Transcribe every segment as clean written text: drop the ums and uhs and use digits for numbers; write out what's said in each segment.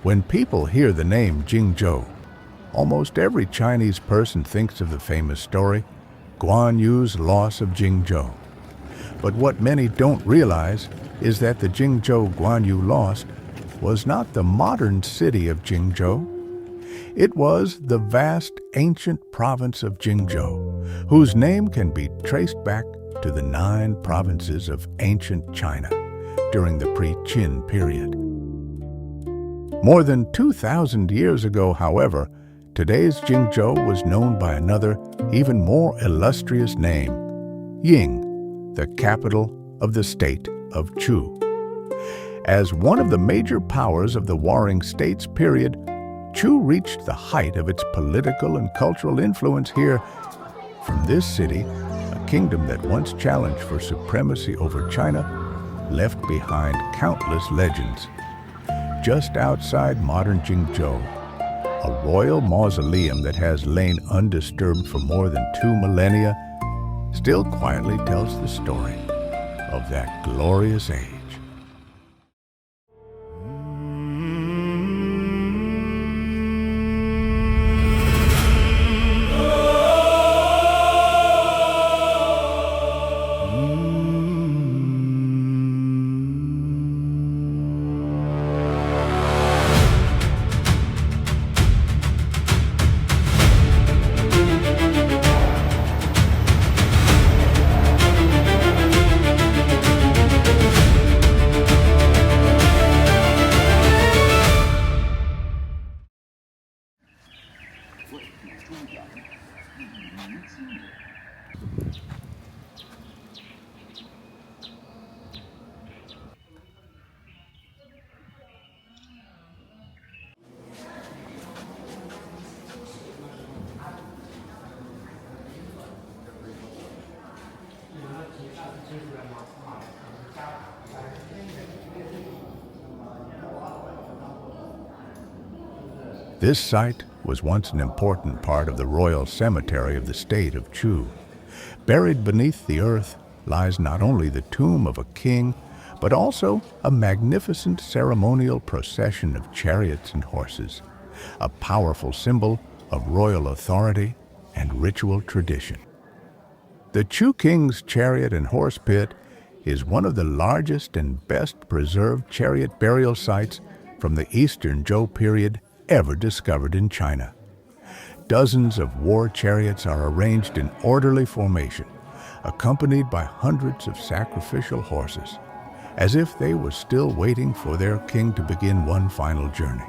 When people hear the name Jingzhou, almost every Chinese person thinks of the famous story, Guan Yu's loss of Jingzhou. But what many don't realize is that the Jingzhou Guan Yu lost was not the modern city of Jingzhou. It was the vast ancient province of Jingzhou, whose name can be traced back to the 9 provinces of ancient China during the pre-Qin period. More than 2,000 years ago, however, today's Jingzhou was known by another, even more illustrious name, Ying, the capital of the State of Chu. As one of the major powers of the Warring States period, Chu reached the height of its political and cultural influence here. From this city, a kingdom that once challenged for supremacy over China, left behind countless legends. Just outside modern Jingzhou, a royal mausoleum that has lain undisturbed for more than 2 millennia still quietly tells the story of that glorious age. This site was once an important part of the royal cemetery of the State of Chu. Buried beneath the earth lies not only the tomb of a king, but also a magnificent ceremonial procession of chariots and horses, a powerful symbol of royal authority and ritual tradition. The Chu King's chariot and horse pit is one of the largest and best preserved chariot burial sites from the Eastern Zhou period ever discovered in China. Dozens of war chariots are arranged in orderly formation, accompanied by hundreds of sacrificial horses, as if they were still waiting for their king to begin one final journey.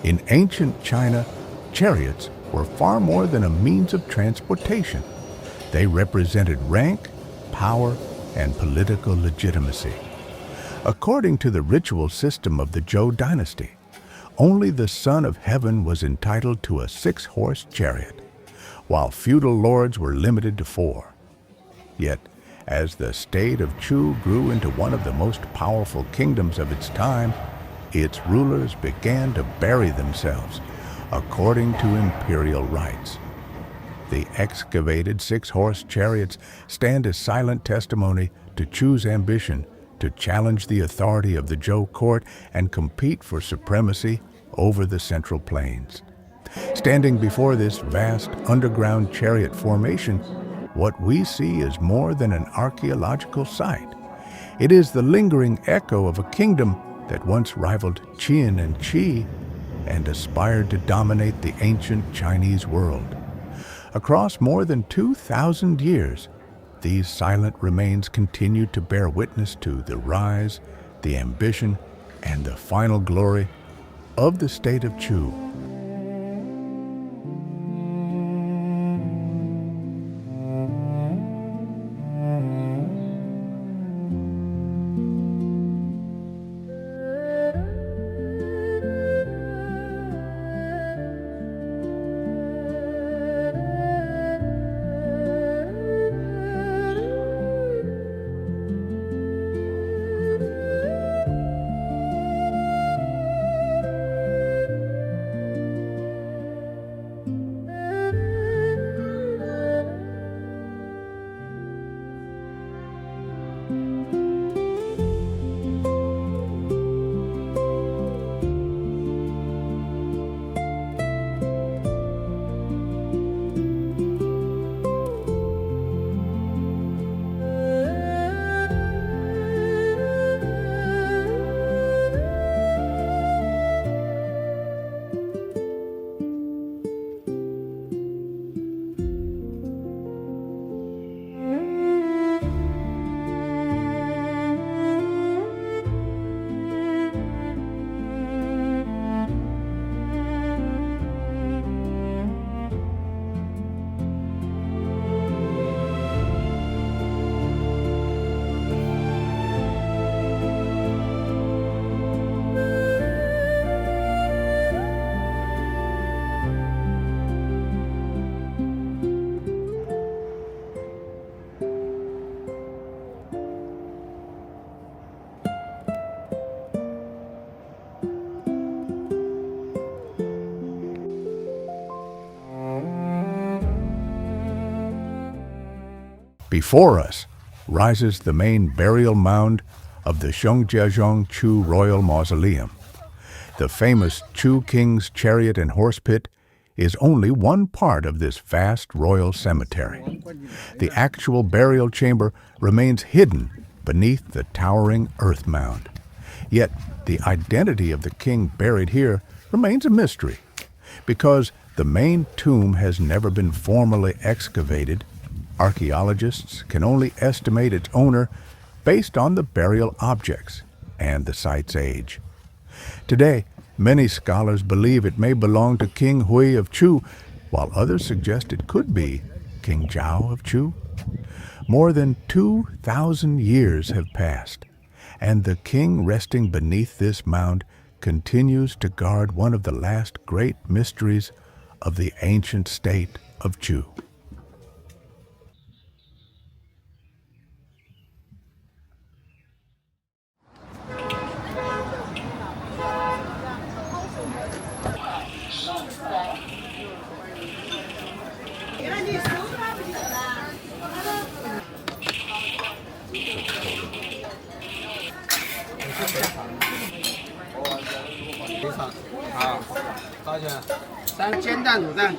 In ancient China, chariots were far more than a means of transportation. They represented rank, power, and political legitimacy. According to the ritual system of the Zhou dynasty, only the Son of Heaven was entitled to a 6-horse chariot, while feudal lords were limited to 4. Yet, as the State of Chu grew into one of the most powerful kingdoms of its time, its rulers began to bury themselves according to imperial rites. The excavated 6-horse chariots stand as silent testimony to Chu's ambition to challenge the authority of the Zhou court and compete for supremacy over the Central Plains. Standing before this vast underground chariot formation, what we see is more than an archaeological site. It is the lingering echo of a kingdom that once rivaled Qin and Qi and aspired to dominate the ancient Chinese world. Across more than 2,000 years, these silent remains continue to bear witness to the rise, the ambition, and the final glory of the State of Chu. Before us rises the main burial mound of the Xiongjiazhong Chu Royal Mausoleum. The famous Chu King's chariot and horse pit is only one part of this vast royal cemetery. The actual burial chamber remains hidden beneath the towering earth mound. Yet the identity of the king buried here remains a mystery. Because the main tomb has never been formally excavated, archaeologists can only estimate its owner based on the burial objects and the site's age. Today, many scholars believe it may belong to King Hui of Chu, while others suggest it could be King Zhao of Chu. More than 2,000 years have passed, and the king resting beneath this mound continues to guard one of the last great mysteries of the ancient state of Chu.煎蛋卤蛋。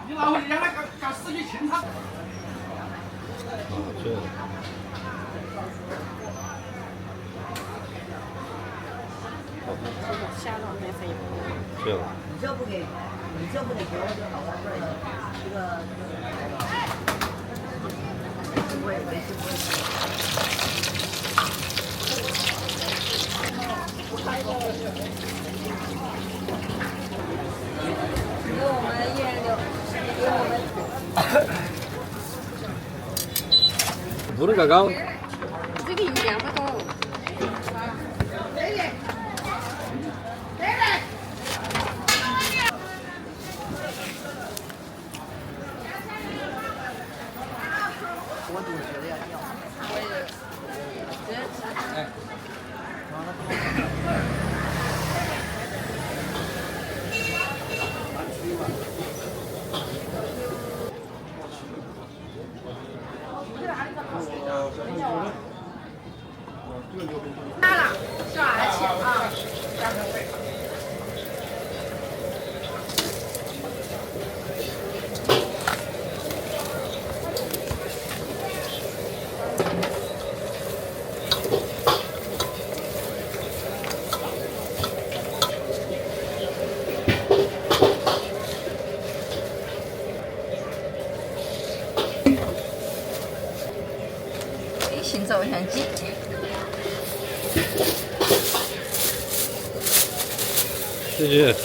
你老会让他搞四句清唱。虾老没费用。对了。你这不给，你这不得给我就好了，不然这个我也没听给我们一人留，给我们。 물은 가까워. 저기 유리한 것도.行走相机。谢谢。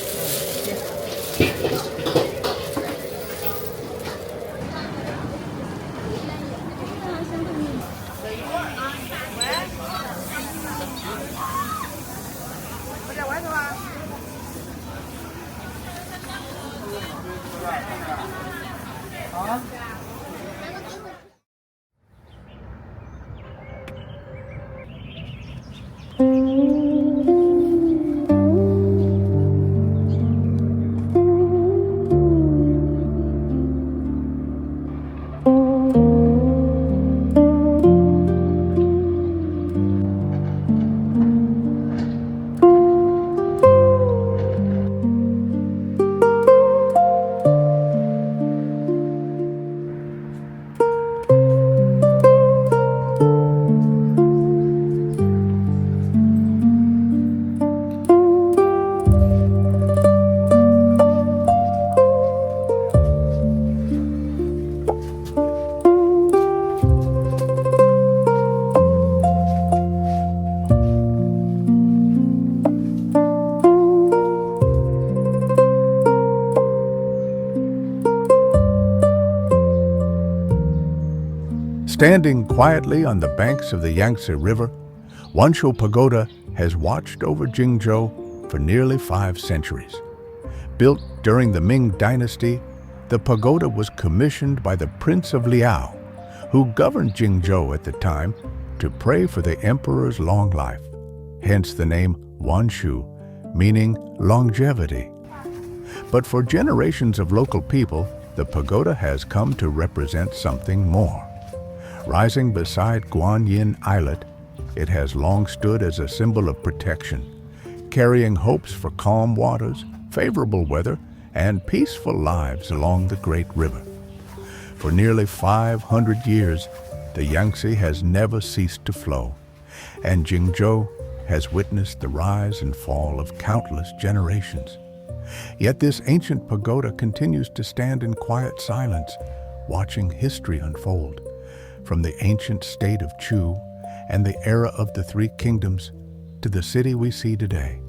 我在外头啊。啊。Standing quietly on the banks of the Yangtze River, Wanshou Pagoda has watched over Jingzhou for nearly 5 centuries. Built during the Ming Dynasty, the pagoda was commissioned by the Prince of Liao, who governed Jingzhou at the time, to pray for the emperor's long life, hence the name Wanshou, meaning longevity. But for generations of local people, the pagoda has come to represent something more. Rising beside Guan Islet, it has long stood as a symbol of protection, carrying hopes for calm waters, favorable weather, and peaceful lives along the great river. For nearly 500 years, the Yangtze has never ceased to flow, and Jingzhou has witnessed the rise and fall of countless generations. Yet this ancient pagoda continues to stand in quiet silence, watching history unfold, from the ancient state of Chu and the era of the 3 kingdoms to the city we see today.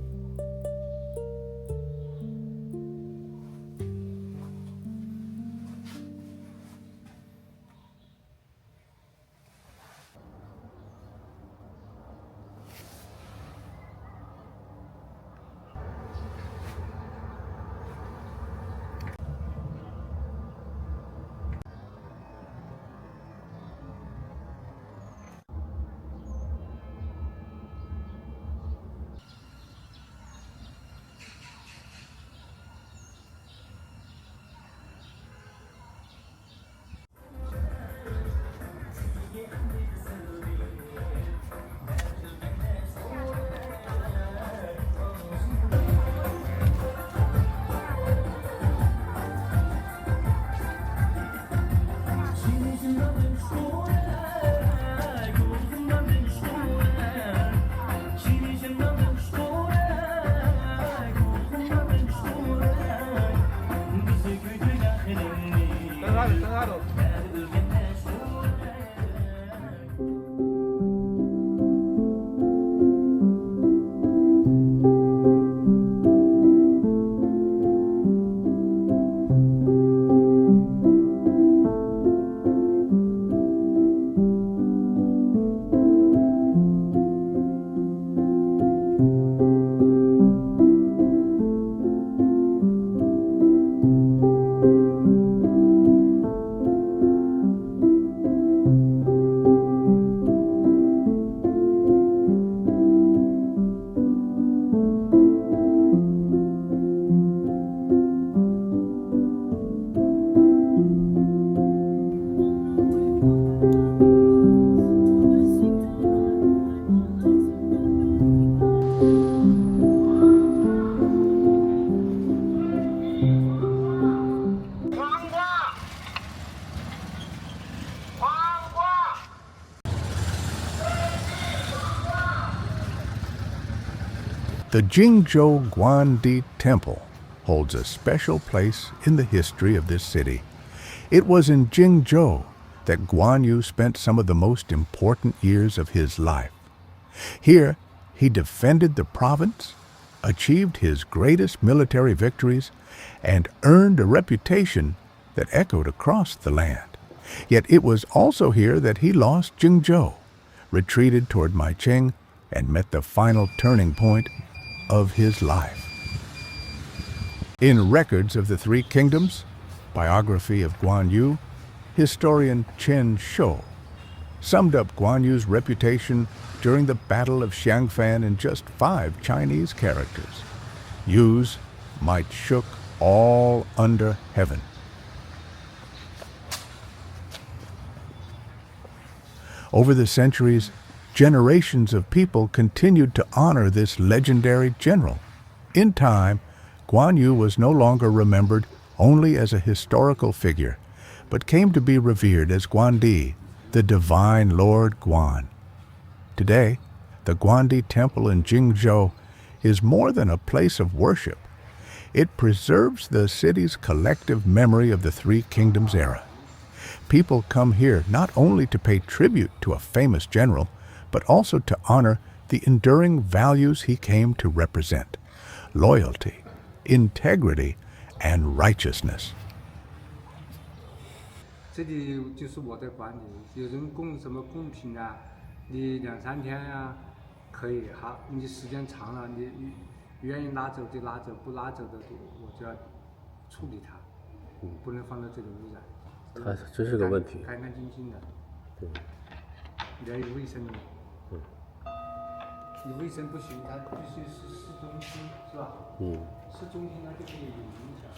The Jingzhou Guandi Temple holds a special place in the history of this city. It was in Jingzhou that Guan Yu spent some of the most important years of his life. Here, he defended the province, achieved his greatest military victories, and earned a reputation that echoed across the land. Yet it was also here that he lost Jingzhou, retreated toward Maicheng, and met the final turning point of his life. In Records of the 3 Kingdoms, biography of Guan Yu, historian Chen Shou summed up Guan Yu's reputation during the Battle of Xiangfan in just 5 Chinese characters. Yu's might shook all under heaven. Over the centuries, generations of people continued to honor this legendary general. In time, Guan Yu was no longer remembered only as a historical figure, but came to be revered as Guandi, the divine Lord Guan. Today, the Guandi Temple in Jingzhou is more than a place of worship. It preserves the city's collective memory of the 3 Kingdoms era. People come here not only to pay tribute to a famous general, but also to honor the enduring values he came to represent: loyalty, integrity, and righteousness. 这里就是我的管理，有人供什么贡品啊，你2、3天啊，可以哈，你时间长了，你愿意拉走就拉走，不拉走的我就要处理它，不能放到这里污染。它这是个问题。干干净净的，对，你要有卫生的。你卫生不行，它必须是市中心，是吧？市中心它就可以有影响。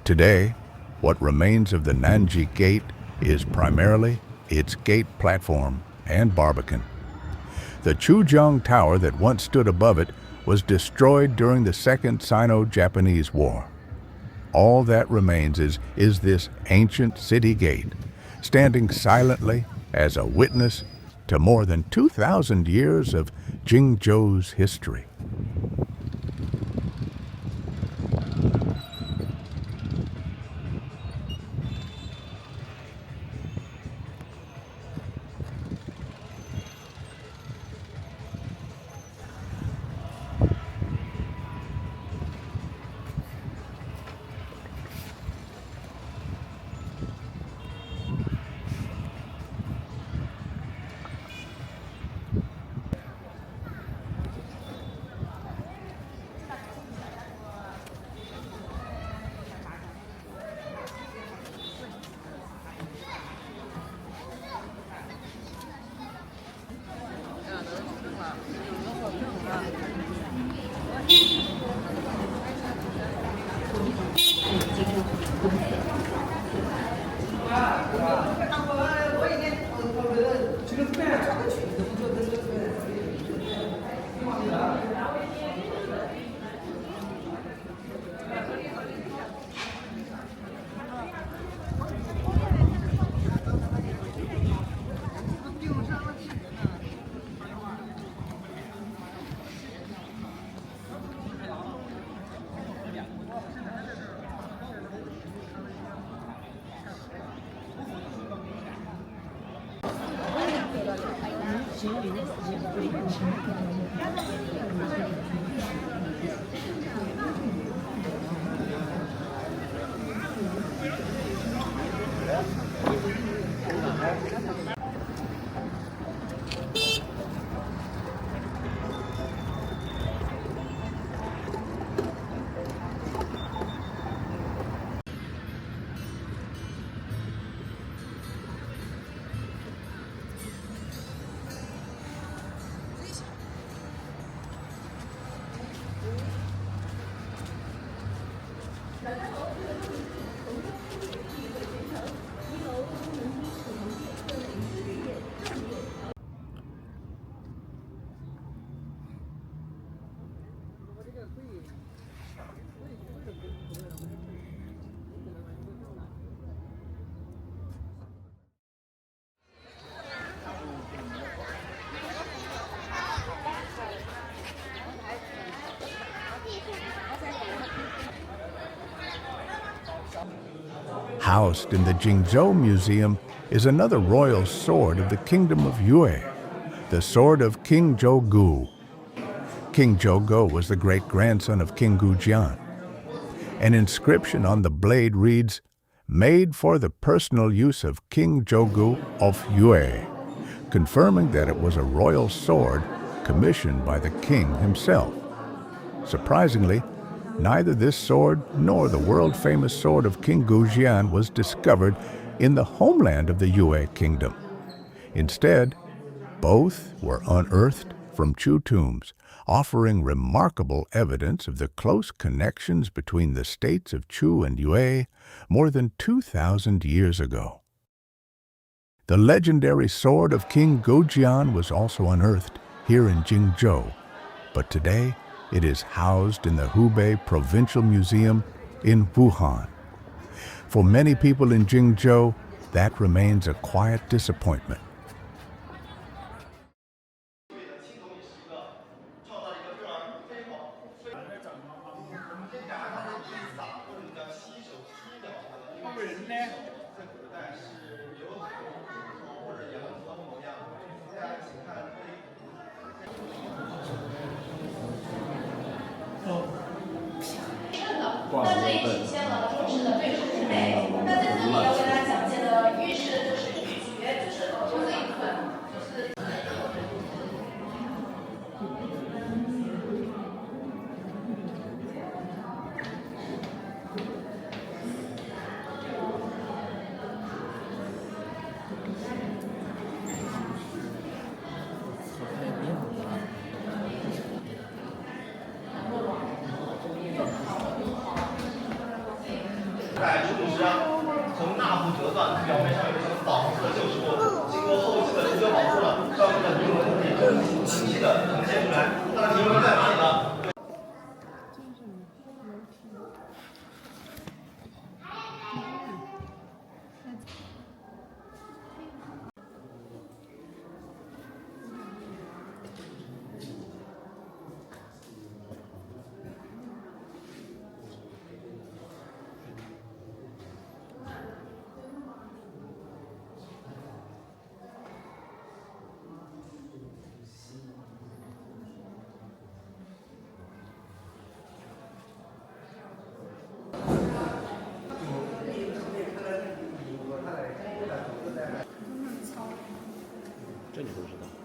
Today, what remains of the Nanji Gate is primarily its gate platform and barbican. The Chujiang Tower that once stood above it was destroyed during the Second Sino-Japanese War. All that remains is this ancient city gate, standing silently as a witness to more than 2,000 years of Jingzhou's history. Housed in the Jingzhou Museum is another royal sword of the Kingdom of Yue, the sword of King Zhuang. King Zhuang was the great-grandson of King Guan. An inscription on the blade reads, "Made for the personal use of King Zhuang of Yue," confirming that it was a royal sword commissioned by the king himself. Surprisingly, neither this sword nor the world-famous sword of King Guan was discovered in the homeland of the Yue kingdom. Instead, both were unearthed from Chu tombs, offering remarkable evidence of the close connections between the states of Chu and Yue more than 2,000 years ago. The legendary sword of King Guan was also unearthed here in Jingzhou, but today it is housed in the Hubei Provincial Museum in Wuhan. For many people in Jingzhou, that remains a quiet disappointment.这你不知道。